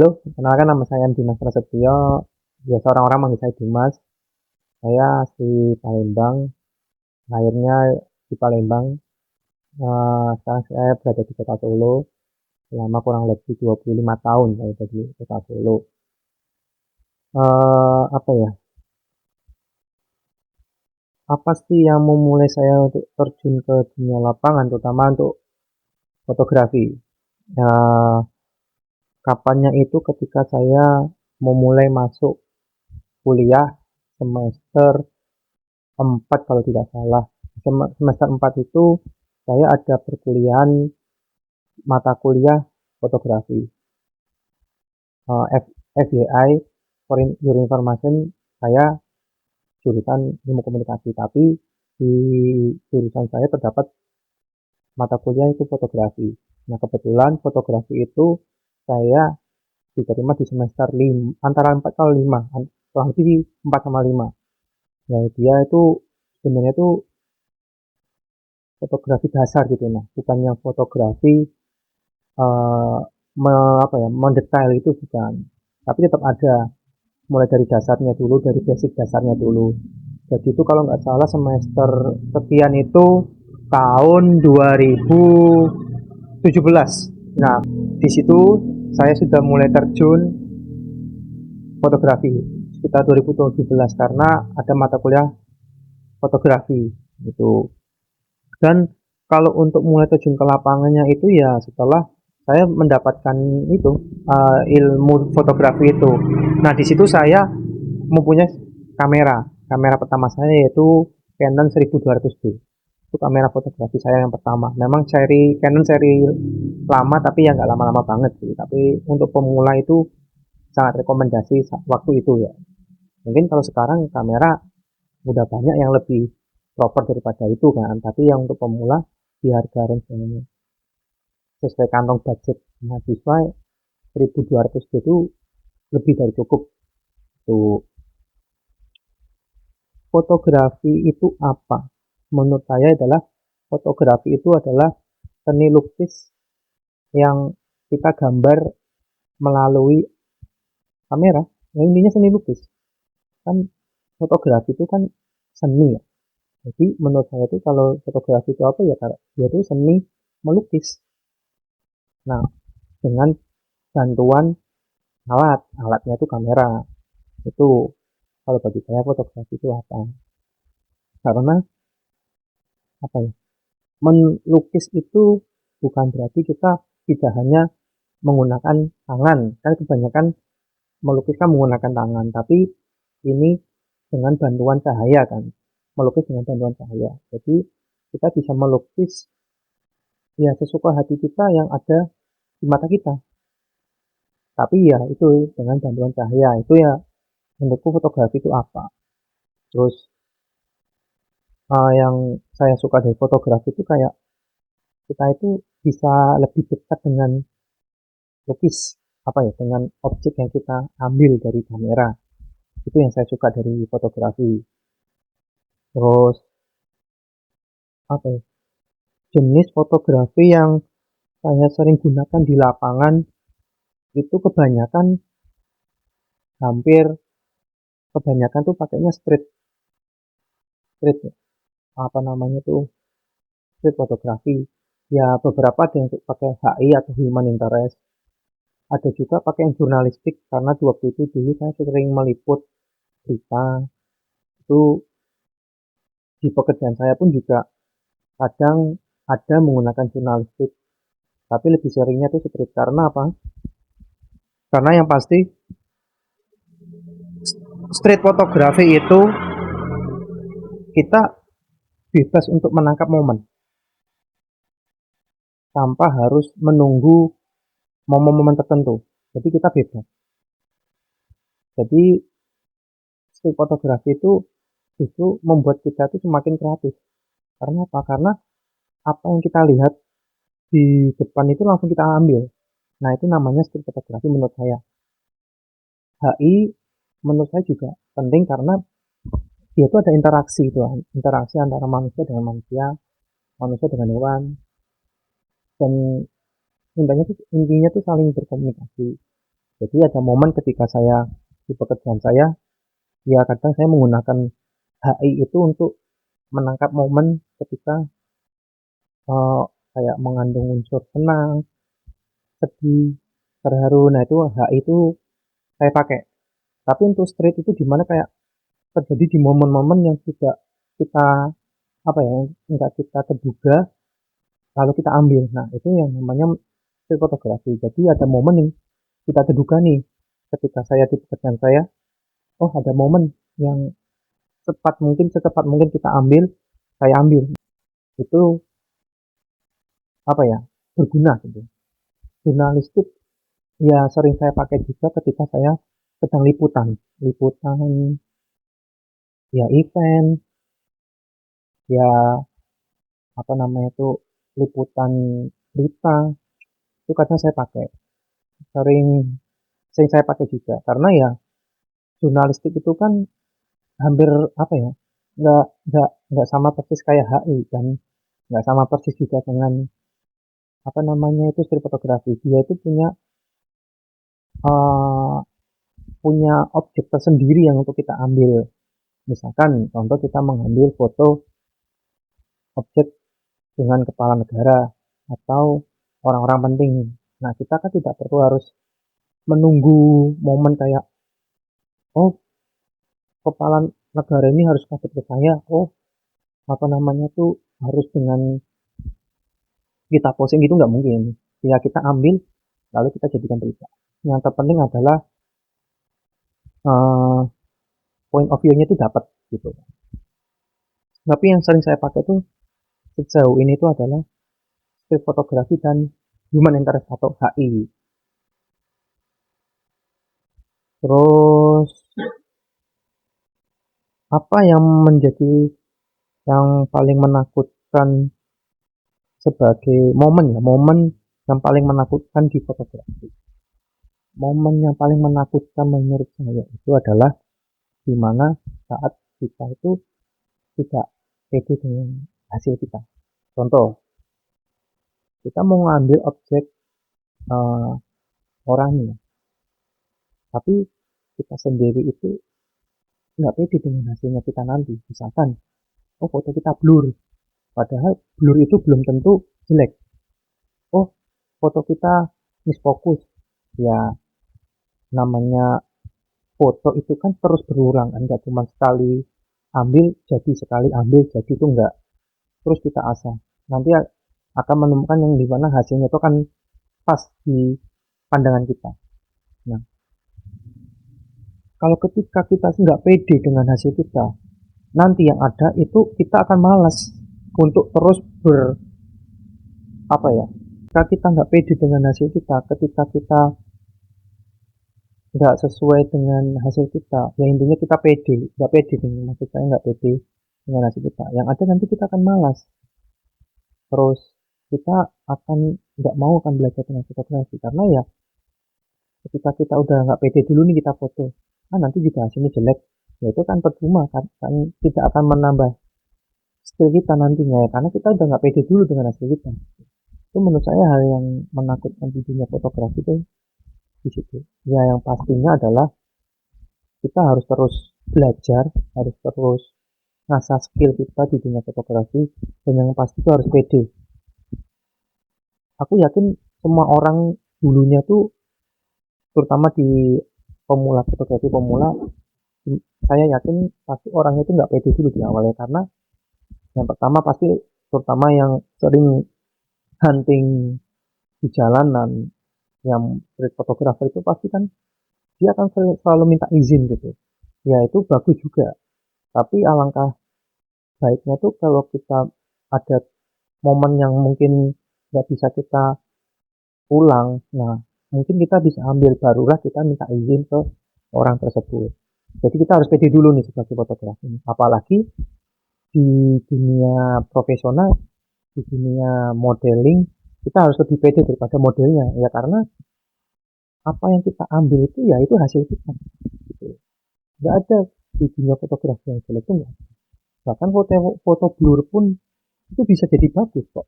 Halo, perkenalkan nama saya Dimas Prasetyo. Biasa orang-orang manggil saya Dimas. Saya asli Palembang, lahirnya di Palembang. Sekarang saya berada di Kota Solo selama kurang lebih 25 tahun saya ada di Kota Solo. Apa ya? Apa sih yang memulai saya untuk terjun ke dunia lapangan, terutama untuk fotografi? Eh, Kapannya itu ketika saya memulai masuk kuliah semester 4 kalau tidak salah. Semester 4 itu saya ada perkuliahan mata kuliah fotografi. FYI, for your information, saya jurusan ilmu komunikasi, tapi di jurusan saya terdapat mata kuliah itu fotografi. Nah, kebetulan fotografi itu saya diterima di semester 5, antara 4 atau 5, kurang lebih 4 sama 5. Nah, dia itu sebenarnya itu fotografi dasar gitu, nah bukan yang fotografi eh, mendetail itu bukan, tapi tetap ada mulai dari dasarnya dulu, dari basic dasarnya dulu. Jadi itu kalau nggak salah semester sekian itu tahun 2017. Nah, di situ saya sudah mulai terjun fotografi sekitar 2017 karena ada mata kuliah fotografi gitu. Dan kalau untuk mulai terjun ke lapangannya itu ya setelah saya mendapatkan itu ilmu fotografi itu. Nah, di situ saya mempunyai kamera. Kamera pertama saya yaitu Canon 1200D. Itu kamera fotografi saya yang pertama. Memang Canon seri lama tapi ya nggak lama-lama banget sih. Tapi untuk pemula itu sangat rekomendasi waktu itu ya. Mungkin kalau sekarang kamera udah banyak yang lebih proper daripada itu kan, tapi yang untuk pemula di harga range yang sesuai kantong budget mahasiswa 1200 itu lebih dari cukup tuh. Fotografi itu apa? Menurut saya adalah fotografi itu adalah seni lukis yang kita gambar melalui kamera. Nah, intinya seni lukis kan, fotografi itu kan seni ya. Jadi menurut saya itu kalau fotografi itu apa ya, dia itu seni melukis. Nah, dengan bantuan alatnya itu kamera. Itu kalau bagi saya fotografi itu apa? Karena apa ya? Melukis itu bukan berarti kita tidak hanya menggunakan tangan. Kan kebanyakan melukis kan menggunakan tangan, tapi ini dengan bantuan cahaya kan. Melukis dengan bantuan cahaya. Jadi kita bisa melukis ya sesuka hati kita yang ada di mata kita. Tapi ya itu dengan bantuan cahaya. Itu ya menurutku fotografi itu apa. Terus yang saya suka dari fotografi itu kayak kita itu bisa lebih dekat dengan lukis, apa ya, dengan objek yang kita ambil dari kamera. Itu yang saya suka dari fotografi. Terus apa ya, jenis fotografi yang saya sering gunakan di lapangan itu hampir kebanyakan tuh pakainya street ya. Apa namanya tuh, street fotografi. Ya beberapa ada yang pakai HI atau human interest, ada juga pakai yang jurnalistik karena di waktu itu dulu saya sering meliput berita. Itu di pekerjaan saya pun juga kadang ada menggunakan jurnalistik, tapi lebih seringnya itu street. Karena apa? Karena yang pasti street fotografi itu kita bebas untuk menangkap momen tanpa harus menunggu momen-momen tertentu. Jadi kita bebas. Jadi street fotografi itu justru membuat kita itu semakin kreatif. Karena apa? Karena apa yang kita lihat di depan itu langsung kita ambil. Nah, itu namanya street fotografi menurut saya. HI menurut saya juga penting karena dia itu ada interaksi itu, interaksi antara manusia dengan manusia, manusia dengan hewan, dan intinya tuh saling berkomunikasi. Jadi ada momen ketika saya di pekerjaan saya, ya kadang saya menggunakan HI itu untuk menangkap momen ketika eh, kayak mengandung unsur senang, sedih, terharu. Nah itu HI itu saya pakai. Tapi untuk street itu dimana kayak terjadi di momen-momen yang tidak kita apa ya, nggak kita terduga, lalu kita ambil. Nah itu yang namanya street fotografi. Jadi ada momen yang kita terduga nih, ketika saya di pekerjaan saya, oh ada momen yang secepat mungkin kita ambil, saya ambil. Itu apa ya, berguna gitu. Jurnalistik ya sering saya pakai juga ketika saya sedang liputan, liputan ya event, ya apa namanya itu, liputan berita, itu kadang saya pakai, sering sering saya pakai juga karena ya jurnalistik itu kan hampir apa ya, nggak sama persis kayak HI kan, nggak sama persis juga dengan apa namanya itu street fotografi. Dia itu punya eh, punya objek tersendiri yang untuk kita ambil. Misalkan contoh kita mengambil foto objek dengan kepala negara atau orang-orang penting. Nah, kita kan tidak perlu harus menunggu momen kayak, oh, kepala negara ini harus kasih ke saya. Oh, apa namanya tuh harus dengan kita posting gitu nggak mungkin. Ya kita ambil lalu kita jadikan berita. Yang terpenting adalah uh, point of view-nya itu dapat gitu. Tapi yang sering saya pakai tuh sejauh ini itu adalah street fotografi dan human interest atau HI. Terus apa yang menjadi yang paling menakutkan sebagai momen ya, momen yang paling menakutkan di fotografi. Momen yang paling menakutkan menurut saya itu adalah di mana saat kita itu tidak pede dengan hasil kita. Contoh, kita mau ngambil objek uh, orang nih, tapi kita sendiri itu nggak pede dengan hasilnya kita nanti. Misalkan, oh foto kita blur, padahal blur itu belum tentu jelek. Oh, foto kita misfokus, ya namanya foto itu kan terus berulang kan, nggak cuma sekali ambil jadi, sekali ambil jadi, itu enggak. Terus kita asah, nanti akan menemukan yang dimana hasilnya itu kan pas di pandangan kita. Nah, kalau ketika kita nggak pede dengan hasil kita, nanti yang ada itu kita akan malas untuk terus apa ya, ketika kita nggak pede dengan hasil kita, ketika kita nggak sesuai dengan hasil kita, ya intinya kita pede, nggak pede dengan maksud saya, nggak pede dengan hasil kita, yang ada nanti kita akan malas, terus kita akan nggak mau akan belajar dengan fotografi karena ya ketika kita udah nggak pede dulu nih kita foto, nanti juga hasilnya jelek, ya itu kan percuma kan tidak akan menambah skill kita nantinya ya, karena kita udah nggak pede dulu dengan hasil kita. Itu menurut saya hal yang menakutkan di dunia fotografi itu di situ. Ya yang pastinya adalah kita harus terus belajar, harus terus ngasah skill kita di dunia fotografi, dan yang pasti itu harus pede. Aku yakin semua orang dulunya tuh, terutama di pemula, fotografi pemula, saya yakin pasti orang itu nggak pede dulu di awalnya, karena yang pertama pasti, terutama yang sering hunting di jalanan, yang street photographer itu pasti kan dia akan selalu minta izin gitu. Ya itu bagus juga, tapi alangkah baiknya tuh kalau kita ada momen yang mungkin nggak bisa kita ulang, nah mungkin kita bisa ambil, barulah kita minta izin ke orang tersebut. Jadi kita harus pede dulu nih sebagai fotografer, apalagi di dunia profesional, di dunia modeling, kita harus lebih pede daripada modelnya ya, karena apa yang kita ambil itu ya itu hasil kita gitu. Nggak ada di dunia fotografi yang jelek, itu nggak. Bahkan foto blur pun itu bisa jadi bagus kok.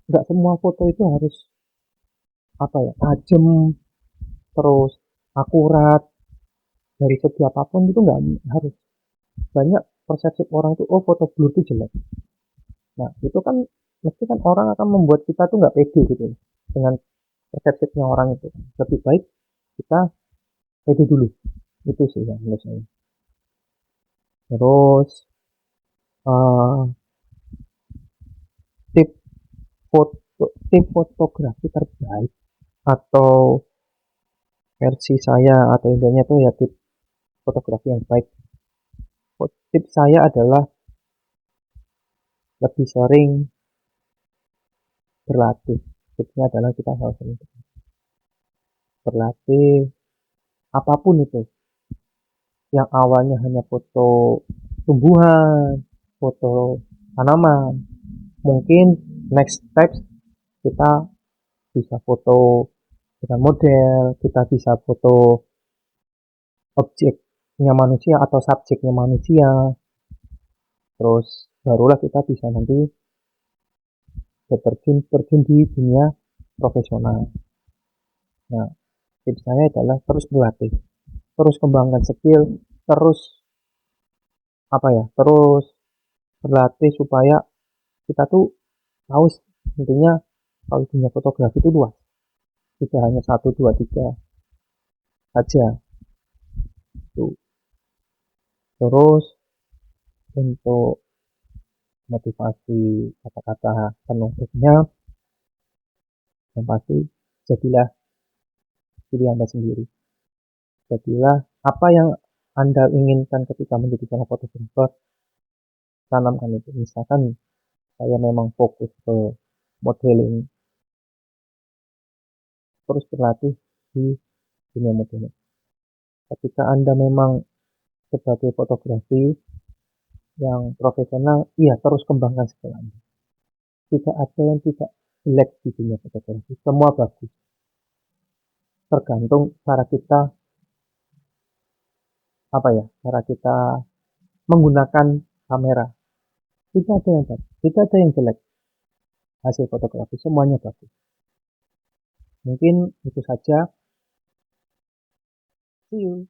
Nggak semua foto itu harus apa ya, tajam, terus akurat dari segi apapun itu nggak harus. Banyak persepsi orang tuh, oh foto blur itu jelek. Nah itu kan mesti kan orang akan membuat kita tuh nggak pede gitu loh, dengan persepsinya orang itu. Lebih baik kita pede dulu, itu sih yang menurut saya. Terus eh, tip tip fotografi terbaik atau versi saya atau intinya tuh ya tip fotografi yang baik. Tip saya adalah lebih sering berlatih. Tipsnya adalah kita harus sering berlatih apapun itu. Yang awalnya hanya foto tumbuhan, foto tanaman, mungkin next step kita bisa foto dengan model, kita bisa foto objeknya manusia atau subjeknya manusia, terus barulah kita bisa nanti terjun di dunia profesional. Nah, tips saya adalah terus berlatih, terus kembangkan skill, terus apa ya, terus berlatih supaya kita tuh tahu intinya kalau dunia fotografi itu luas, tidak hanya satu dua tiga saja tuh. Terus untuk motivasi kata-kata penutupnya yang pasti jadilah diri Anda sendiri. Jadilah apa yang Anda inginkan ketika menjadi seorang fotografer, tanamkan itu. Misalkan saya memang fokus ke modeling, terus berlatih di dunia modeling. Ketika Anda memang sebagai fotografi yang profesional, iya terus kembangkan skill Anda. Tidak ada yang tidak jelek di dunia fotografi, semua bagus. Tergantung cara kita apa ya, cara kita menggunakan kamera. Tidak ada yang bagus, tidak ada yang jelek. Hasil fotografi semuanya bagus. Mungkin itu saja. See you.